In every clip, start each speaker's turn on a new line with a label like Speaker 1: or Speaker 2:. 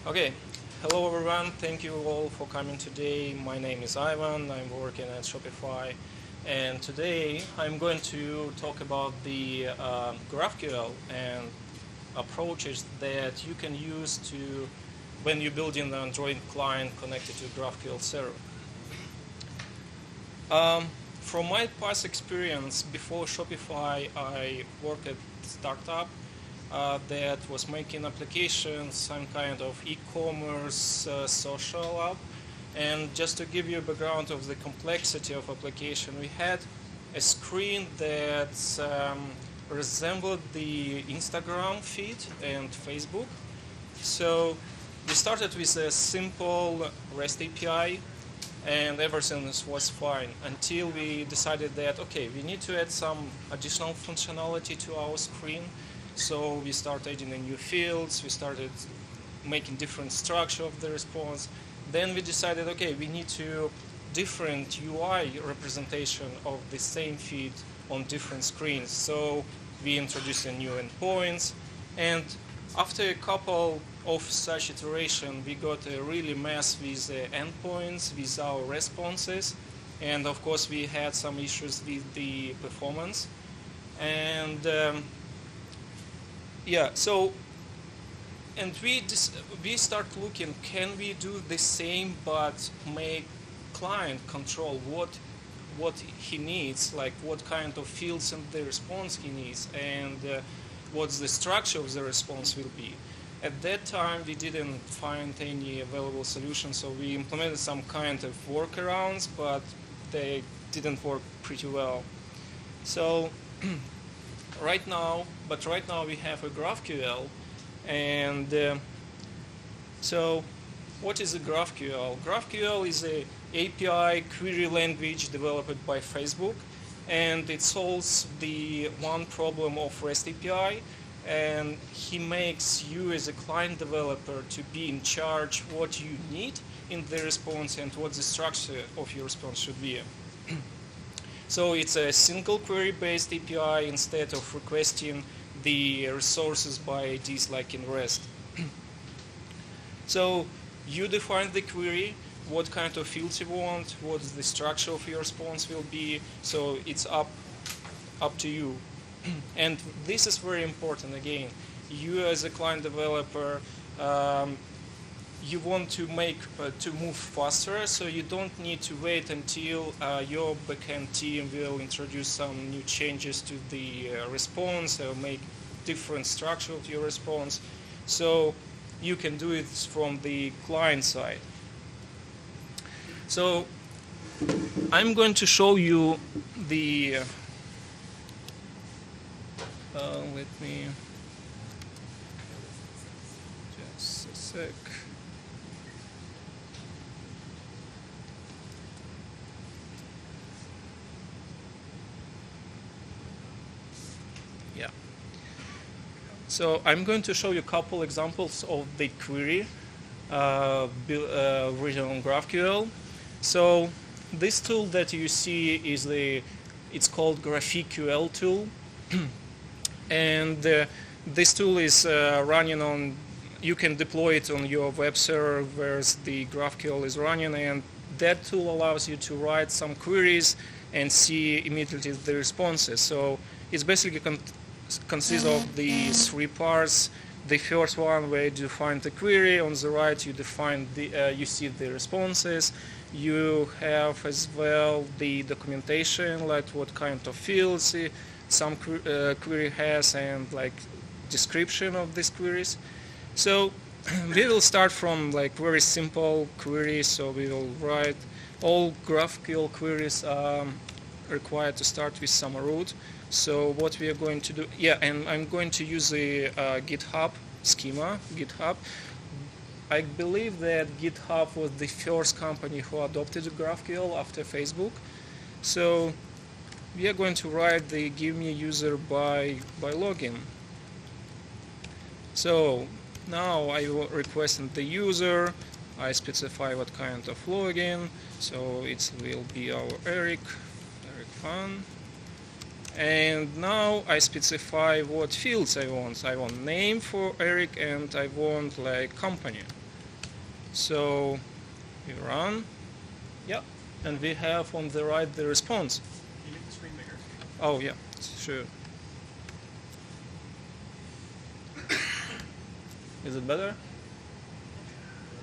Speaker 1: Okay, hello everyone. Thank you all for coming today. My name is Ivan. I'm working at Shopify, and today I'm going to talk about the GraphQL and approaches that you can use to when you're building an Android client connected to GraphQL server. From my past experience before Shopify, I worked at a startup that was making applications, some kind of e-commerce social app. And just to give you a background of the complexity of application, we had a screen that resembled the Instagram feed and Facebook. So we started with a simple REST API, and everything was fine until we decided that, okay, we need to add some additional functionality to our screen. So we started adding new fields, we started making different structure of the response. Then we decided, okay, we need to different UI representation of the same feed on different screens. So we introduced a new endpoints, and after a couple of such iteration, we got a really mess with the endpoints, with our responses, and of course we had some issues with the performance. And we start looking, can we do the same but make client control what he needs, like what kind of fields in the response he needs, and what's the structure of the response will be. At that time, we didn't find any available solution, so we implemented some kind of workarounds, but they didn't work pretty well. So right now we have a GraphQL, and so what is a GraphQL? GraphQL is a API query language developed by Facebook, and it solves the one problem of REST API, and he makes you as a client developer to be in charge what you need in the response and what the structure of your response should be. So it's a single query-based API instead of requesting the resources by IDs like in REST. So you define the query, what kind of fields you want, what the structure of your response will be. So it's up to you. And this is very important. Again, you as a client developer, you want to move faster, so you don't need to wait until your backend team will introduce some new changes to the response or make different structure of your response. So you can do it from the client side. So I'm going to show you the let me just a sec. Yeah. So I'm going to show you a couple examples of the query written on GraphQL. So this tool that you see is it's called GraphQL tool. And this tool is running on, you can deploy it on your web server where the GraphQL is running, and that tool allows you to write some queries and see immediately the responses. So it's basically consists of the three parts. The first one where you define the query, on the right you define you see the responses. You have as well the documentation, like what kind of fields some query has, and like description of these queries. So we will start from like very simple queries. So we will write all GraphQL queries required to start with some root. So what we are going to do, and I'm going to use the GitHub schema. GitHub. I believe that GitHub was the first company who adopted GraphQL after Facebook. So we are going to write the give me user by login. So now I will request the user. I specify what kind of login. So it will be our Eric Fan. And now I specify what fields I want. I want name for Eric, and I want like company. So we run, yeah, and we have on the right the response.
Speaker 2: Can you make the screen bigger?
Speaker 1: Oh yeah, sure. Is it better?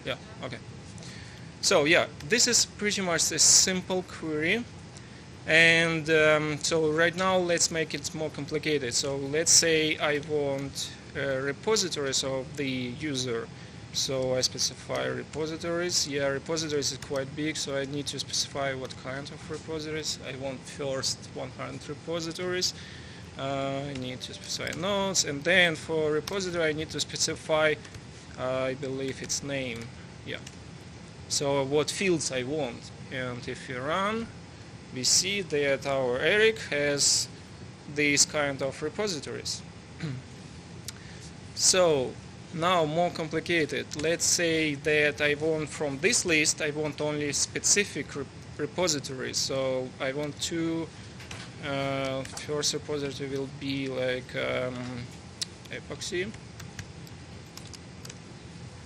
Speaker 1: Yeah, okay. So yeah, this is pretty much a simple query. And so right now let's make it more complicated. So let's say I want repositories of the user. So I specify repositories. Yeah, repositories is quite big, so I need to specify what kind of repositories. I want first 100 repositories. I need to specify nodes, and then for repository I need to specify, I believe it's name. Yeah. So what fields I want. And if you run, we see that our Eric has these kind of repositories. So now more complicated. Let's say that I want from this list, I want only specific repositories. So I want to, first repository will be like epoxy.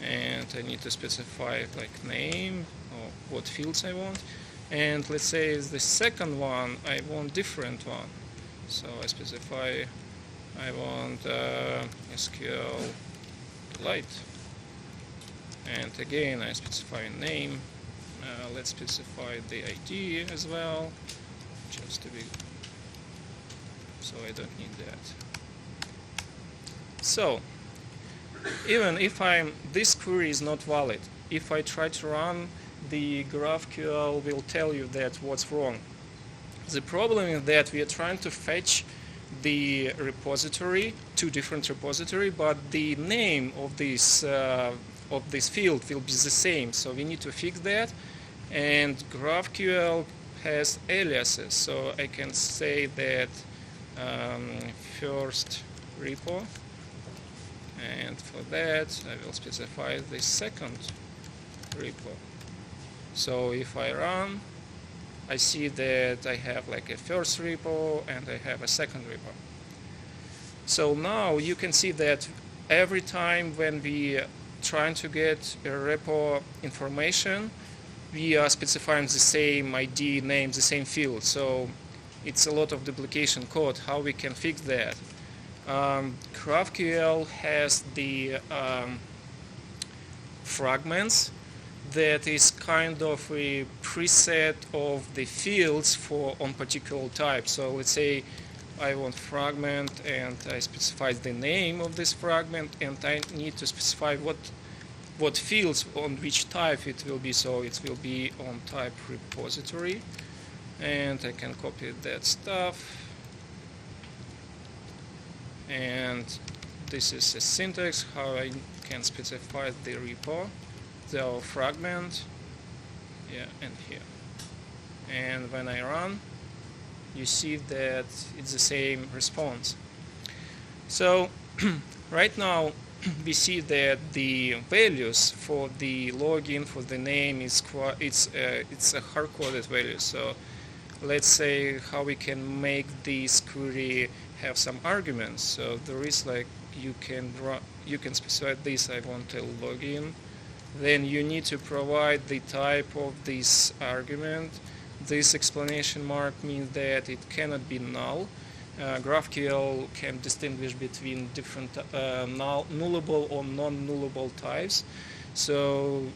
Speaker 1: And I need to specify like name or what fields I want. And let's say the second one, I want different one. So I specify, I want SQL Lite. And again, I specify name. Let's specify the ID as well, just to be, so I don't need that. So even if this query is not valid, if I try to run, the GraphQL will tell you that what's wrong. The problem is that we are trying to fetch the repository, two different repositories, but the name of this field will be the same. So we need to fix that. And GraphQL has aliases, so I can say that first repo. And for that, I will specify the second repo. So if I run, I see that I have like a first repo and I have a second repo. So now you can see that every time when we are trying to get a repo information, we are specifying the same ID, name, the same field. So it's a lot of duplication code. How we can fix that? GraphQL has the fragments that is kind of a preset of the fields for on particular type. So let's say I want fragment and I specify the name of this fragment and I need to specify what fields on which type it will be. So it will be on type repository, and I can copy that stuff. And this is a syntax how I can specify the repo, the fragment, yeah, and here. And when I run, you see that it's the same response. So right now we see that the values for the login, for the name, it's a hard-coded value. So let's say how we can make this query have some arguments. So there is like you can specify this. I want a login. Then you need to provide the type of this argument. This exclamation mark means that it cannot be null. GraphQL can distinguish between different nullable or non-nullable types. So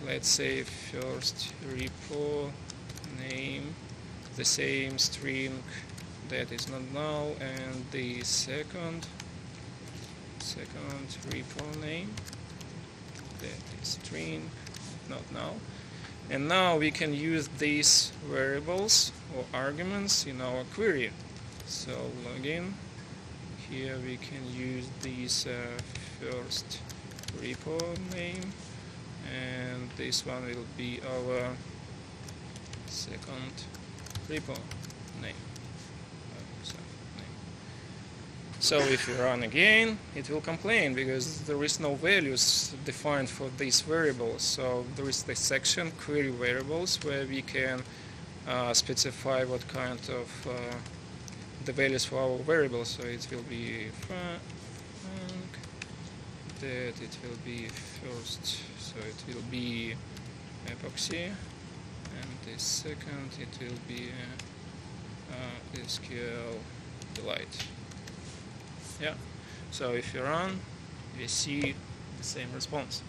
Speaker 1: let's say first repo name, the same string that is not null, and the second repo name that is string not null. And now we can use these variables or arguments in our query. So login, here we can use this first repo name, and this one will be our second repo name. So if you run again, it will complain because there is no values defined for these variables. So there is the section query variables where we can specify what kind of the values for our variables. So it will be that it will be first. So it will be epoxy, and the second it will be SQL delight. Yeah. So if you run, you see the same response.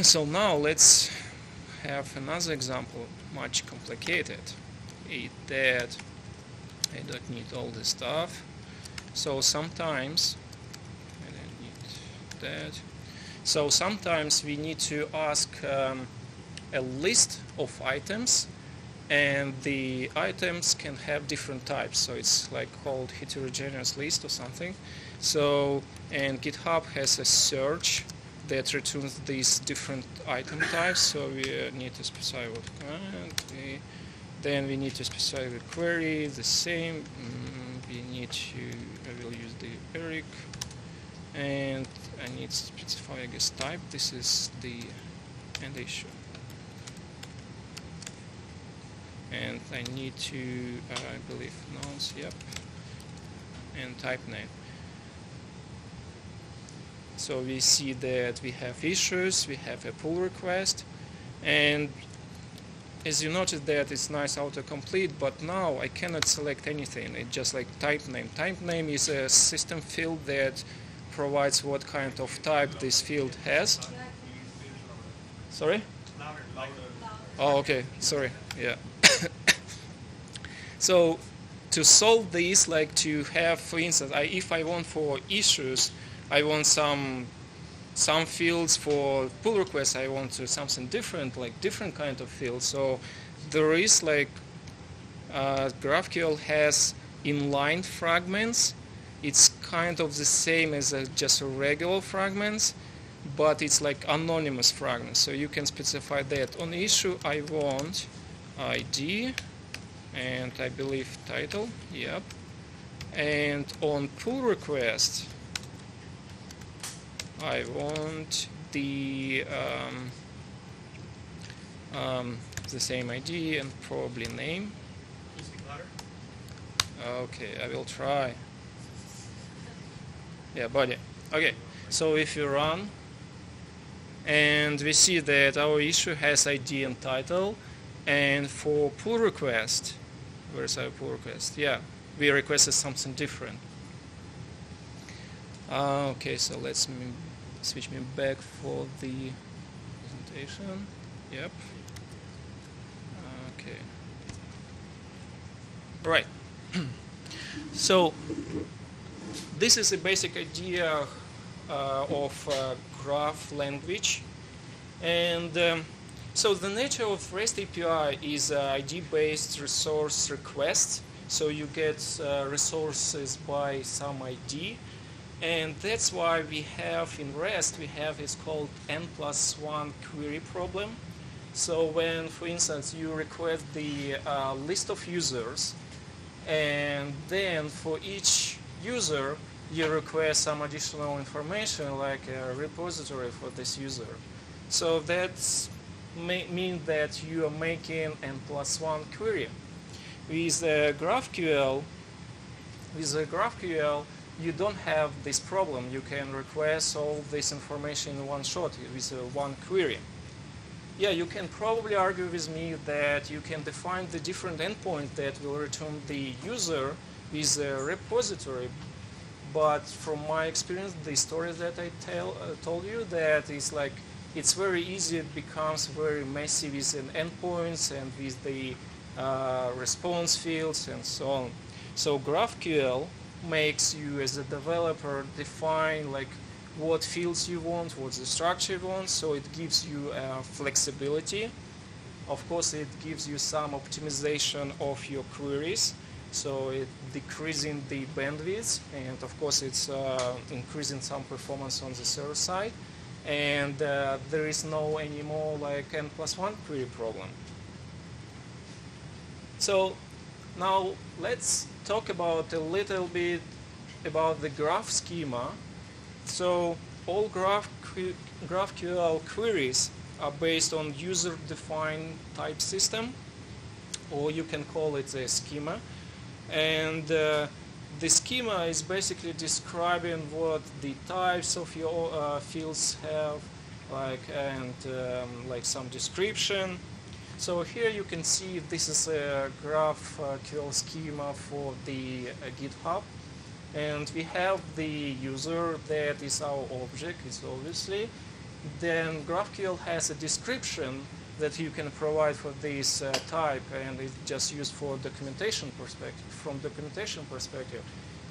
Speaker 1: So now let's have another example, much complicated. That I don't need all this stuff. So sometimes I don't need that. So sometimes we need to ask a list of items, and the items can have different types. So it's like called heterogeneous list or something. So, and GitHub has a search that returns these different item types. So we need to specify what kind. Then we need to specify the query, the same. We need to, I will use the Eric. And I need to specify, I guess, type. This is the end issue. And I need to, I believe, nonce, yep, and type name. So we see that we have issues, we have a pull request, and as you notice that it's nice autocomplete, but now I cannot select anything. It's just like type name. Type name is a system field that provides what kind of type this field has. Sorry? Oh, okay. Sorry. Yeah. So to solve this, like to have, for instance, if I want for issues, I want some fields. For pull requests, I want something different, like different kind of fields. So there is like GraphQL has inline fragments. It's kind of the same as just a regular fragments, but it's like anonymous fragments. So you can specify that on issue I want ID, and I believe title, yep. And on pull request, I want the same ID and probably name. Okay, I will try. Yeah, body. Okay, so if you run, and we see that our issue has ID and title, and for pull request, where's our pull request? Yeah, we requested something different. Okay, so let's switch me back for the presentation. Yep. Okay. Right. So this is a basic idea of graph language, and so the nature of REST API is ID-based resource request. So you get resources by some ID, and that's why we have in REST it's called n+1 query problem. So when, for instance, you request the list of users, and then for each user you request some additional information like a repository for this user. So that's mean that you are making n+1 query. With GraphQL, you don't have this problem. You can request all this information in one shot with one query. Yeah, you can probably argue with me that you can define the different endpoint that will return the user with a repository. But from my experience, the story that I told you, that is like it's very easy. It becomes very messy with an endpoints and with the response fields and so on. So GraphQL makes you as a developer define like what fields you want, what the structure you want. So it gives you flexibility. Of course, it gives you some optimization of your queries. So it decreasing the bandwidth, and of course it's increasing some performance on the server side. And there is no anymore like n+1 query problem. So now let's talk about a little bit about the graph schema. So all GraphQL queries are based on user-defined type system, or you can call it a schema. And the schema is basically describing what the types of your fields have, and like some description. So here you can see this is a GraphQL schema for the GitHub, and we have the user that is our object, it's obviously. Then GraphQL has a description that you can provide for this type, and it's just used for documentation perspective. From documentation perspective,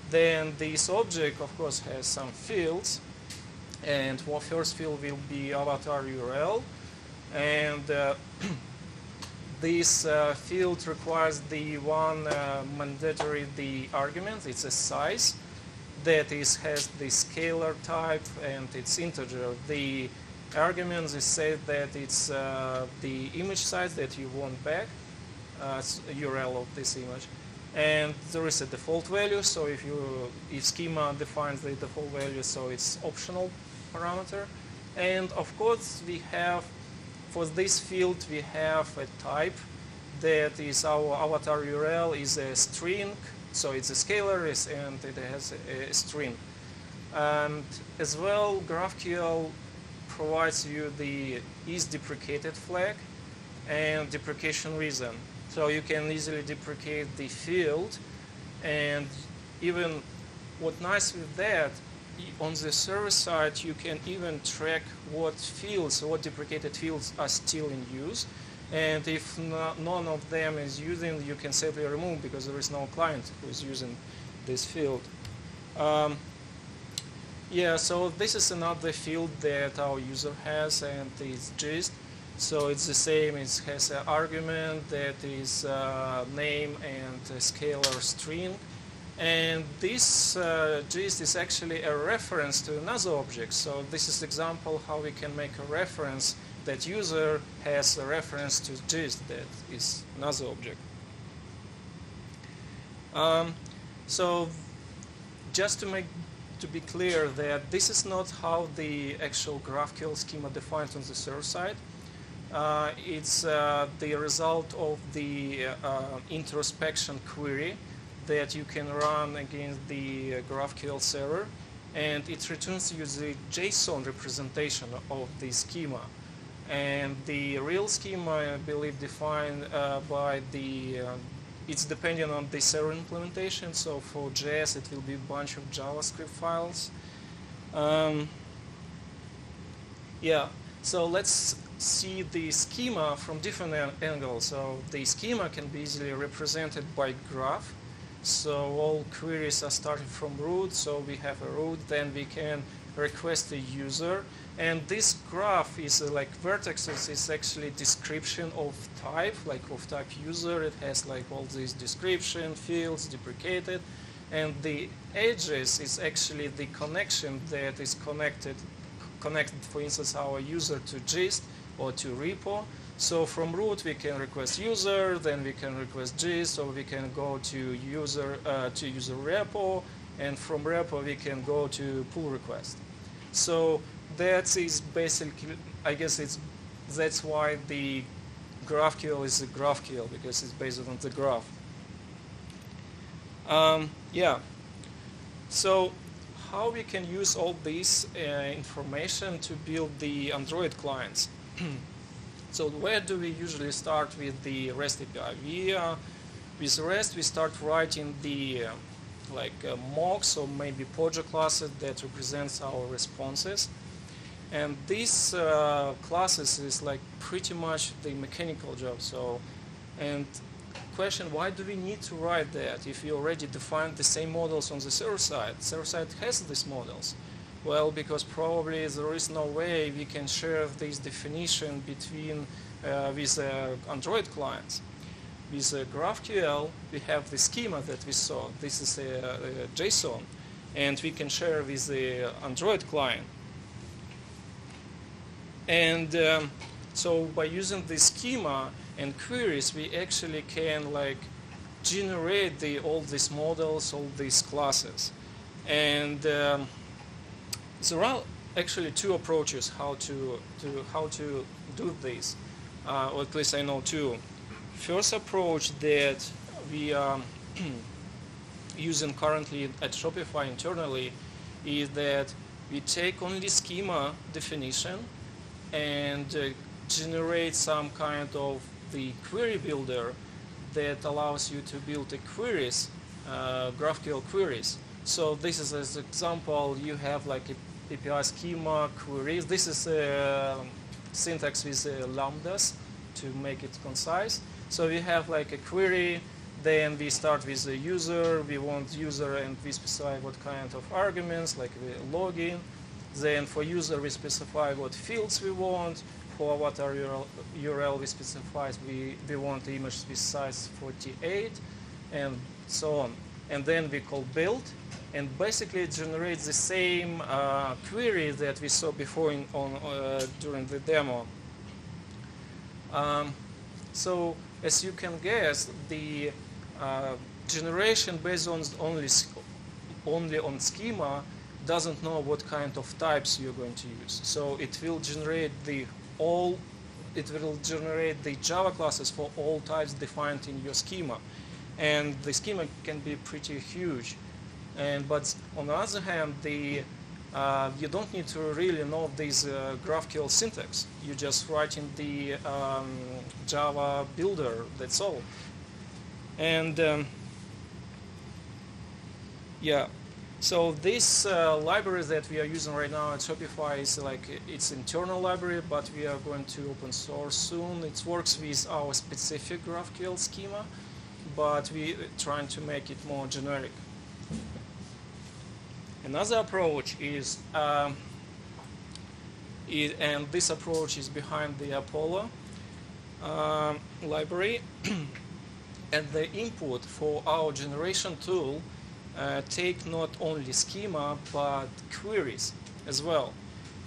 Speaker 1: then this object, of course, has some fields, and one first field will be avatar URL, and this field requires the one mandatory the argument. It's a size that has the scalar type and it's integer. The arguments is said that it's the image size that you want back, URL of this image, and there is a default value. So if schema defines the default value, so it's optional parameter. And of course we have, for this field we have a type that is our avatar URL is a string, so it's a scalar and it has a string. And as well, GraphQL provides you the isDeprecated flag and deprecation reason. So you can easily deprecate the field, and even what's nice with that, on the server side you can even track what fields, what deprecated fields are still in use, and if none of them is using, you can safely remove because there is no client who is using this field. Yeah, so this is another field that our user has, and it's gist. So it's the same, it has an argument that is name and a scalar string. And this gist is actually a reference to another object. So this is example how we can make a reference that user has a reference to gist that is another object. So just to be clear that this is not how the actual GraphQL schema defines on the server side. It's the result of the introspection query that you can run against the GraphQL server, and it returns you the JSON representation of the schema. And the real schema, I believe, defined by the it's dependent on the server implementation. So for JS, it will be a bunch of JavaScript files. Yeah, so let's see the schema from different angles. So the schema can be easily represented by graph. So all queries are starting from root. So we have a root, then we can request a user. And this graph is like vertexes is actually description of type, like of type user. It has like all these description fields deprecated, and the edges is actually the connection that is connected, for instance, our user to gist or to repo. So from root we can request user, then we can request gist, or we can go to user repo, and from repo we can go to pull request. So that is basically, I guess that's why the GraphQL is a GraphQL, because it's based on the graph. Yeah. So how we can use all this information to build the Android clients? So where do we usually start with the REST API? With REST we start writing the mocks or maybe Pojo classes that represents our responses. And these classes is like pretty much the mechanical job. So, and question, why do we need to write that if we already defined the same models on the server side? Server side has these models. Well, because probably there is no way we can share this definition between with Android clients. With GraphQL, we have the schema that we saw. This is a JSON, and we can share with the Android client. And so by using the schema and queries, we actually can generate all these models, all these classes. And there are actually two approaches how to do this, or at least I know two. First approach that we using currently at Shopify internally is that we take only schema definition and generate some kind of the query builder that allows you to build the queries, GraphQL queries. So this is as example, you have like a API schema queries. This is syntax with lambdas to make it concise. So we have like a query, then we start with the user, we want user and we specify what kind of arguments, like the login. Then for user we specify what fields we want, for what URL we specify we want the image with size 48, and so on. And then we call build, and basically it generates the same query that we saw before during the demo. So as you can guess, the generation based on only on schema doesn't know what kind of types you're going to use. So it will generate the Java classes for all types defined in your schema. And the schema can be pretty huge. But on the other hand, you don't need to really know this GraphQL syntax. You just write in the Java builder, that's all. And yeah, so this library that we are using right now at Shopify is like it's internal library, but we are going to open source soon. It works with our specific GraphQL schema, but we are trying to make it more generic. Another approach is, and this approach is behind the Apollo library, and the input for our generation tool take not only schema but queries as well.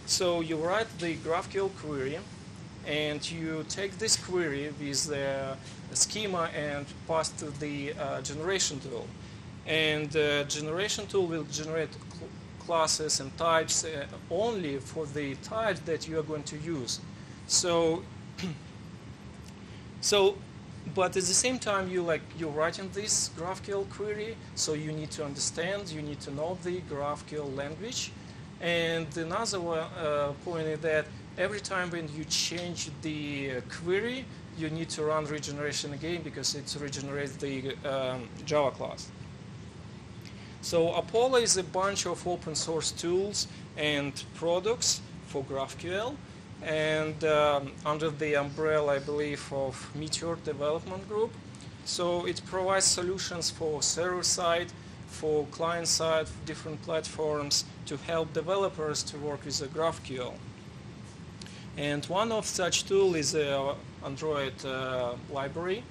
Speaker 1: So you write the GraphQL query, and you take this query with the schema and pass to the generation tool. And the generation tool will generate classes and types only for the types that you are going to use. So, but at the same time, you're writing this GraphQL query, so you need to understand, you need to know the GraphQL language. And another point is that every time when you change the query, you need to run regeneration again because it regenerates the Java class. So Apollo is a bunch of open source tools and products for GraphQL, and under the umbrella, I believe, of Meetup development group. So it provides solutions for server side, for client side, for different platforms to help developers to work with the GraphQL. And one of such tools is the Android library,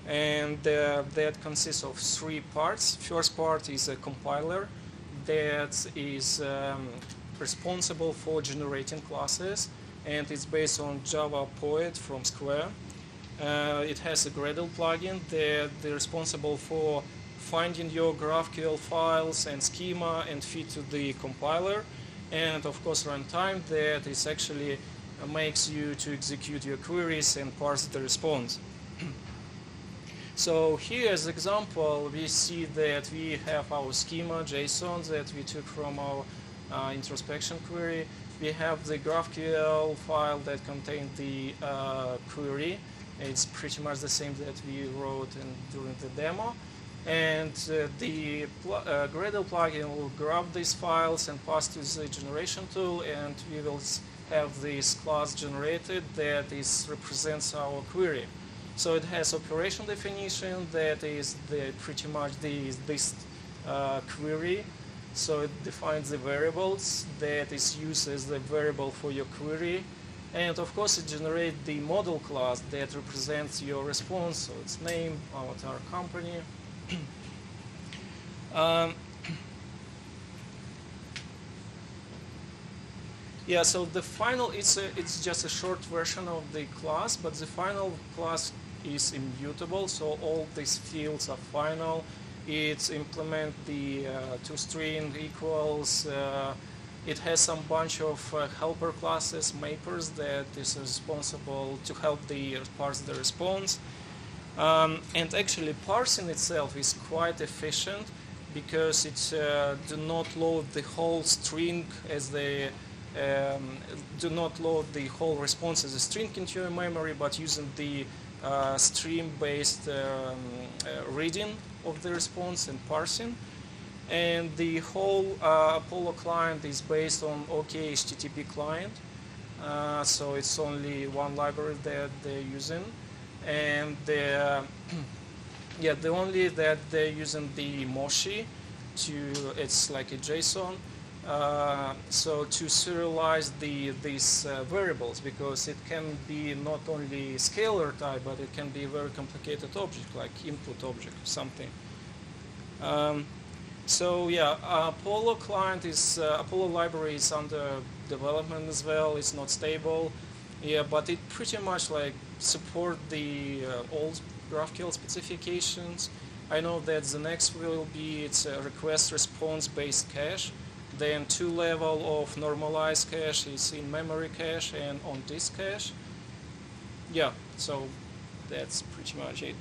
Speaker 1: and that consists of 3 parts. First part is a compiler that is responsible for generating classes, and it's based on Java Poet from Square. It has a Gradle plugin that is responsible for finding your GraphQL files and schema and feed to the compiler, and of course runtime that is actually makes you to execute your queries and parse the response. So here as example, we see that we have our schema JSON that we took from our introspection query. We have the GraphQL file that contains the query. It's pretty much the same that we wrote during the demo. And the Gradle plugin will grab these files and pass to the generation tool, and we will have this class generated that represents our query. So it has operation definition that is pretty much this query. So it defines the variables that is used as the variable for your query. And of course it generates the model class that represents your response. So it's name, avatar, company. Yeah, so the final, it's just a short version of the class, but the final class is immutable, so all these fields are final. It implements the toString equals. It has some bunch of helper classes, mapers, that is responsible to help parse the response. And actually parsing itself is quite efficient because it do not load the whole string as the do not load the whole response as a string into your memory, but using the stream-based reading of the response and parsing. And the whole Apollo client is based on OK HTTP client, so it's only one library that they're using, and yeah, the only that they're using the Moshi it's like a JSON. So to serialize these variables, because it can be not only scalar type, but it can be a very complicated object, like input object or something. So yeah, Apollo client is Apollo library is under development as well. It's not stable, yeah, but it pretty much like support the old GraphQL specifications. I know that the next will be it's a request response based cache. Then 2 level of normalized cache is in memory cache and on disk cache. Yeah, so that's pretty much it.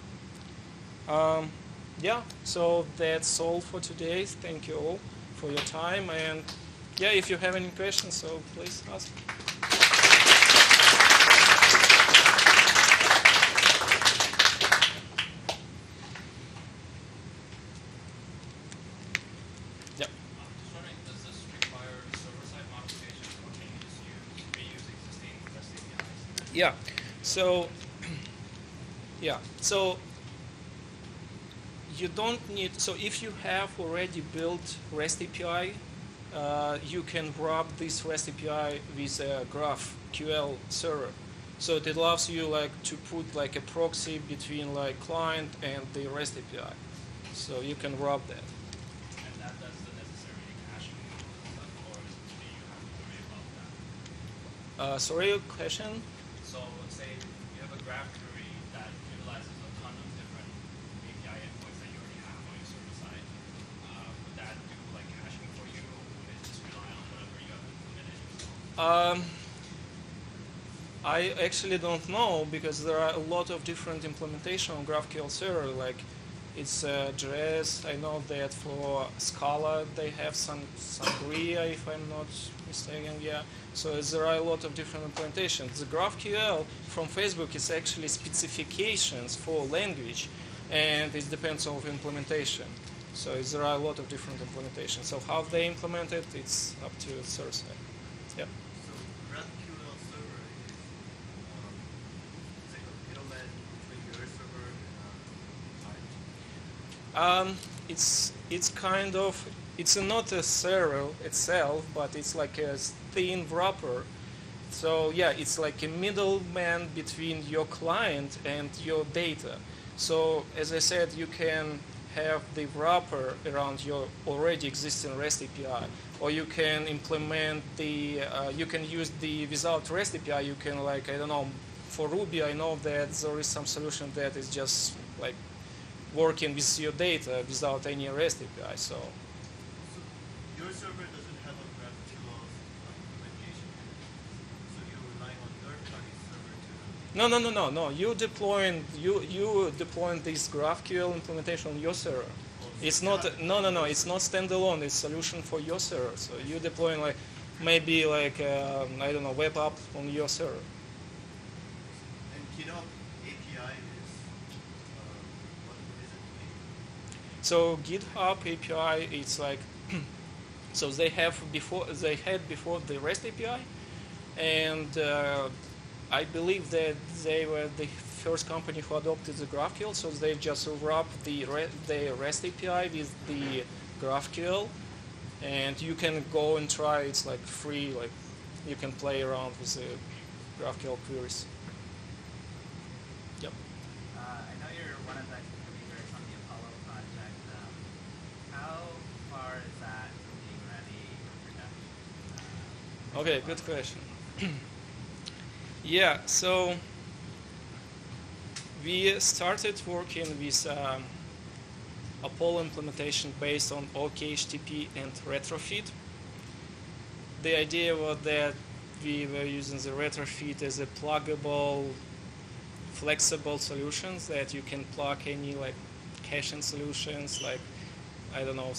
Speaker 1: Yeah, so that's all for today. Thank you all for your time. And yeah, if you have any questions, so please ask. Yeah, so you don't need, so if you have already built REST API, you can wrap this REST API with a GraphQL server. So it allows you like to put like a proxy between like client and the REST API. So you can wrap that.
Speaker 2: And that does the necessary caching, or do you have to worry about that?
Speaker 1: Sorry, question?
Speaker 2: So let's say you have a graph query that utilizes a ton of different API endpoints that you already have on your server side. Would that do like caching for you, or would it just rely on whatever you have implemented yourself?
Speaker 1: I actually don't know, because there are a lot of different implementation on GraphQL server. Like it's JS. I know that for Scala they have some Sangria, if I'm not mistaken. Yeah. So there are a lot of different implementations. The GraphQL from Facebook is actually specifications for language, and it depends on implementation. So there are a lot of different implementations. So how they implement it, it's up to the server side. Yeah.
Speaker 3: So GraphQL server is like a middleman between your server and
Speaker 1: It's kind of, it's not a server itself, but it's like a thin wrapper. So yeah, it's like a middleman between your client and your data. So as I said, you can have the wrapper around your already existing REST API, or you can implement the, you can use the without REST API, you can like, I don't know, for Ruby I know that there is some solution that is just like working with your data without any REST API. So
Speaker 3: your server doesn't have a GraphQL implementation, so you're relying on third-party server to.
Speaker 1: No. You deploying this GraphQL implementation on your server. It's not It's not standalone. It's solution for your server. So you deploying like maybe like I don't know, web app on your server.
Speaker 3: And GitHub API is what is it doing?
Speaker 1: So GitHub API, it's like so they had before the REST API, and I believe that they were the first company who adopted the GraphQL. So they just wrapped the REST API with the GraphQL, and you can go and try. It's like free. Like you can play around with the GraphQL queries. Yep.
Speaker 4: I know you're one of the contributors on the Apollo project. How far is that from being ready for production?
Speaker 1: Okay, good question. Yeah, so we started working with Apollo implementation based on OKHTTP and retrofit. The idea was that we were using the retrofit as a pluggable, flexible solutions that you can plug any like caching solutions like I don't know,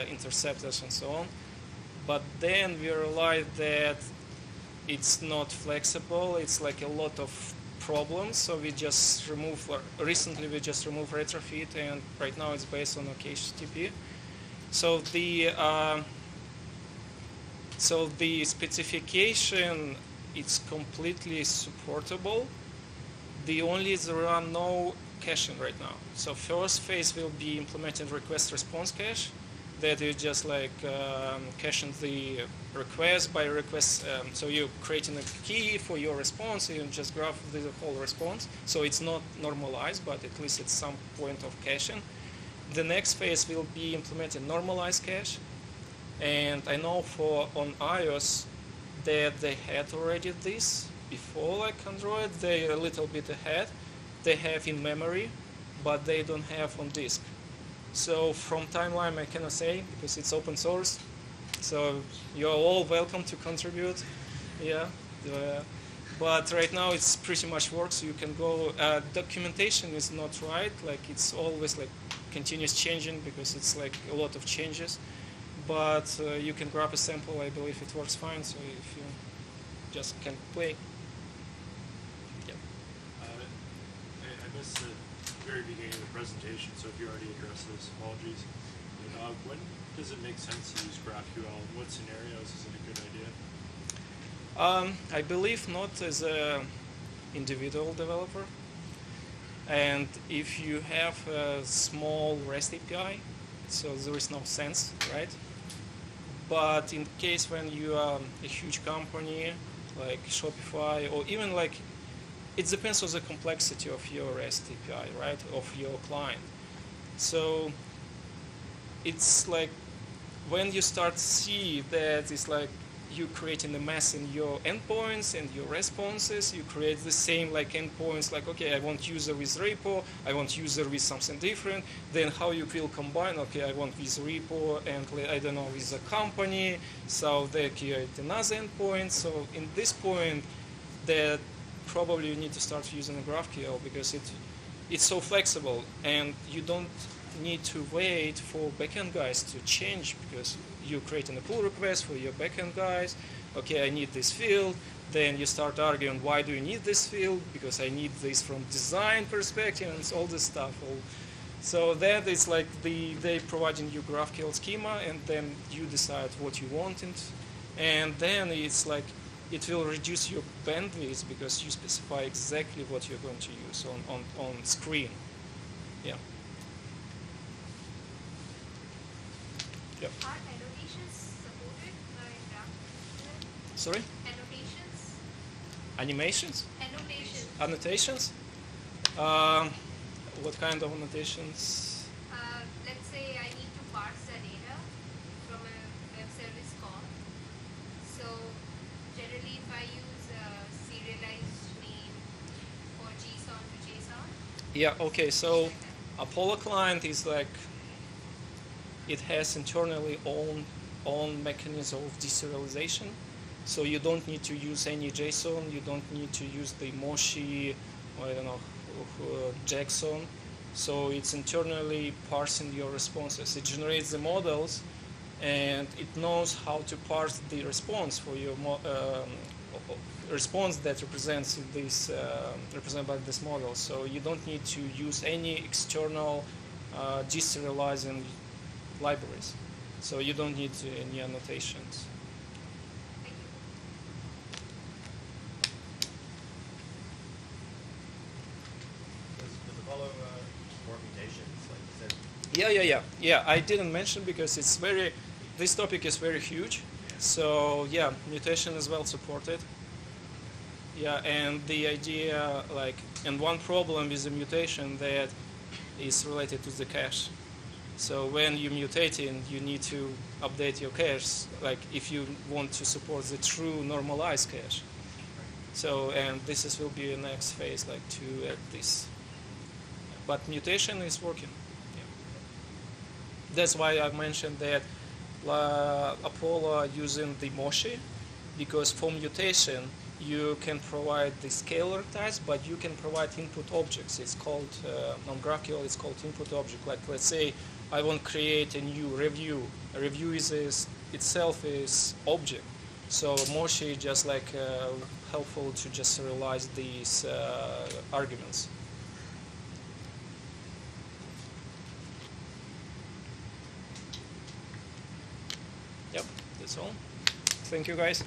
Speaker 1: interceptors and so on. But then we realized that it's not flexible. It's like a lot of problems. So we just recently we just removed retrofit, and right now it's based on HTTP. So the specification, it's completely supportable. There are no caching right now. So first phase will be implementing request response cache, that you just like caching the request by request. So you're creating a key for your response, and you just graph the whole response. So it's not normalized, but at least it's some point of caching. The next phase will be implementing normalized cache. And I know on iOS that they had already this before, like Android. They're a little bit ahead. They have in memory, but they don't have on disk. So from timeline I cannot say because it's open source. So you're all welcome to contribute. Yeah. But right now it's pretty much works. You can go. Documentation is not right. Like it's always like continuous changing because it's like a lot of changes. But you can grab a sample. I believe it works fine. So if you just can play. Yeah.
Speaker 5: I missed the very beginning of the presentation, so if you already addressed this, apologies. When does it make sense to use GraphQL? In what scenarios is it a good idea?
Speaker 1: I believe not as an individual developer. And if you have a small REST API, so there is no sense, right? But in case when you are a huge company like Shopify, or even like, it depends on the complexity of your REST API, right, of your client. So it's like when you start to see that it's like you creating a mess in your endpoints and your responses. You create the same like endpoints, like, okay, I want user with repo, I want user with something different. Then how you will combine, okay, I want with repo and I don't know, with a company. So they create another endpoint. So in this point, that probably you need to start using GraphQL because it's so flexible and you don't need to wait for backend guys to change because you're creating a pull request for your backend guys. Okay, I need this field. Then you start arguing, why do you need this field? Because I need this from design perspective and all this stuff. So that is like they providing you GraphQL schema, and then you decide what you want. And then it's like it will reduce your bandwidth because you specify exactly what you're going to use on screen. Yeah. Yep.
Speaker 6: Are annotations supported by GraphQL?
Speaker 1: Sorry?
Speaker 6: Annotations?
Speaker 1: Animations?
Speaker 6: Annotations.
Speaker 1: Annotations? What kind of annotations?
Speaker 6: Let's say I need to parse the data from a web service call. So generally if I use a serialized name or JSON to JSON.
Speaker 1: Yeah, okay, so Apollo client is like, it has internally own mechanism of deserialization. So you don't need to use any JSON, you don't need to use the Moshi, or I don't know, Jackson. So it's internally parsing your responses. It generates the models, and it knows how to parse the response for your response that represents this represented by this model. So you don't need to use any external deserializing libraries. So you don't need any annotations.
Speaker 7: Does Apollo support mutations, like you said?
Speaker 1: Yeah. I didn't mention because this topic is very huge. So yeah, mutation is well supported. Yeah, and the idea, like, and one problem with the mutation that is related to the cache. So when you're mutating, you need to update your cache, like if you want to support the true normalized cache. So, and this will be the next phase, like to add this. But mutation is working. Yeah. That's why I mentioned that Apollo using the Moshi, because for mutation, you can provide the scalar types, but you can provide input objects. It's called, on GraphQL, it's called input object. Like, let's say I want to create a new review. A review itself is object. So mostly just like helpful to just realize these arguments. Yep, that's all. Thank you, guys.